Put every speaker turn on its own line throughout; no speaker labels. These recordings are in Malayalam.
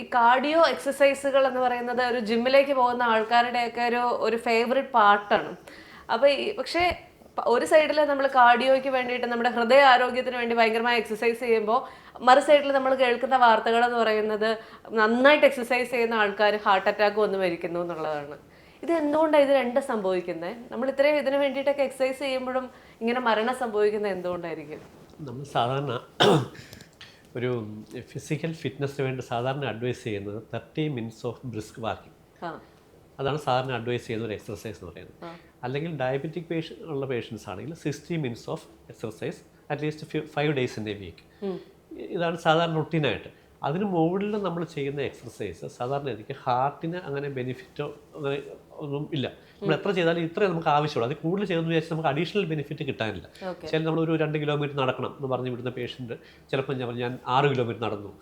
ഈ കാർഡിയോ എക്സസൈസുകൾ എന്ന് പറയുന്നത് ഒരു ജിമ്മിലേക്ക് പോകുന്ന ആൾക്കാരുടെയൊക്കെ ഒരു ഫേവറേറ്റ് പാർട്ടാണ്. അപ്പോൾ പക്ഷേ ഒരു സൈഡിൽ നമ്മൾ കാർഡിയോയ്ക്ക് വേണ്ടിയിട്ട് നമ്മുടെ ഹൃദയ ആരോഗ്യത്തിന് വേണ്ടി ഭയങ്കരമായി എക്സസൈസ് ചെയ്യുമ്പോൾ മറു സൈഡിൽ നമ്മൾ കേൾക്കുന്ന വാർത്തകൾ എന്ന് പറയുന്നത് നന്നായിട്ട് എക്സസൈസ് ചെയ്യുന്ന ആൾക്കാർ ഹാർട്ട് അറ്റാക്ക് വന്ന് മരിക്കുന്നു എന്നുള്ളതാണ്. ഇത് എന്തുകൊണ്ടാണ് ഇത് രണ്ടും സംഭവിക്കുന്നത്? നമ്മൾ ഇത്രയും ഇതിന് വേണ്ടിയിട്ടൊക്കെ എക്സസൈസ് ചെയ്യുമ്പോഴും ഇങ്ങനെ മരണം സംഭവിക്കുന്നത് എന്തുകൊണ്ടായിരിക്കും?
നമ്മൾ സാധാരണ ഒരു ഫിസിക്കൽ ഫിറ്റ്നസ്സിന് വേണ്ടി സാധാരണ അഡ്വൈസ് ചെയ്യുന്നത് 30 മിനിറ്റ്സ് ഓഫ് ബ്രിസ്ക് വാക്കിംഗ്. അതാണ് സാധാരണ അഡ്വൈസ് ചെയ്യുന്ന ഒരു എക്സർസൈസ് എന്ന് പറയുന്നത്. അല്ലെങ്കിൽ ഡയബറ്റിക് ഉള്ള പേഷ്യൻസ് ആണെങ്കിൽ 60 minutes of exercise at least 5 days in a week. ഇതാണ് സാധാരണ റുട്ടീനായിട്ട്. അതിന് മുകളിൽ നമ്മൾ ചെയ്യുന്ന എക്സർസൈസ് സാധാരണ എനിക്ക് ഹാർട്ടിന് അങ്ങനെ ബെനിഫിറ്റോ അങ്ങനെ ഒന്നും ഇല്ല. നമ്മൾ എത്ര ചെയ്താലും ഇത്രയും നമുക്ക് ആവശ്യമുള്ളൂ. അത് കൂടുതൽ ചെയ്തെന്ന് വിചാരിച്ചാൽ നമുക്ക് അഡീഷണൽ ബെനിഫിറ്റ് കിട്ടാനില്ല. ചില നമ്മൾ ഒരു 2 കിലോമീറ്റർ നടക്കണം എന്ന് പറഞ്ഞ് വിടുന്ന പേഷ്യൻറ്റ് ചിലപ്പോൾ ഞാൻ 6 കിലോമീറ്റർ നടന്നു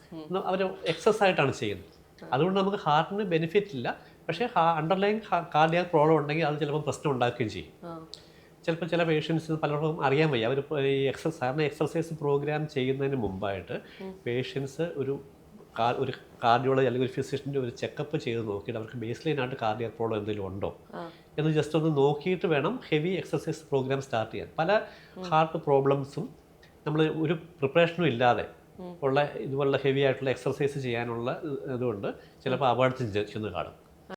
അവർ എക്സസൈസ് ആയിട്ടാണ് ചെയ്യുന്നത്. അതുകൊണ്ട് നമുക്ക് ഹാർട്ടിന് ബെനിഫിറ്റ് ഇല്ല. പക്ഷേ അണ്ടർലൈൻ കാർഡിയാക് പ്രോബ്ലം ഉണ്ടെങ്കിൽ അത് ചിലപ്പോൾ പ്രശ്നം ഉണ്ടാക്കുകയും ചെയ്യും. ചിലപ്പോൾ ചില പേഷ്യൻസിന് പലർക്കും അറിയാൻ വയ്യ. അവർ ഈ സാധാരണ എക്സർസൈസ് പ്രോഗ്രാം ചെയ്യുന്നതിന് മുമ്പായിട്ട് പേഷ്യൻസ് ഒരു കാർഡിയോളജി അല്ലെങ്കിൽ ഒരു ഫിസിഷ്യൻ്റെ ഒരു ചെക്കപ്പ് ചെയ്ത് നോക്കിയിട്ട് അവർക്ക് ബേസ് ലൈനായിട്ട് കാർഡിയാക് പ്രോബ്ലം എന്തെങ്കിലും ഉണ്ടോ എന്ന് ജസ്റ്റ് ഒന്ന് നോക്കിയിട്ട് വേണം ഹെവി എക്സർസൈസ് പ്രോഗ്രാം സ്റ്റാർട്ട് ചെയ്യാൻ. പല ഹാർട്ട് പ്രോബ്ലംസും നമ്മൾ ഒരു പ്രിപ്പറേഷനും ഇല്ലാതെ ഉള്ള ഇതുപോലുള്ള ഹെവി ആയിട്ടുള്ള എക്സർസൈസ് ചെയ്യാനുള്ള ഇതുകൊണ്ട് ചിലപ്പോൾ അപകടത്തിൽ ചെന്ന് കാണും.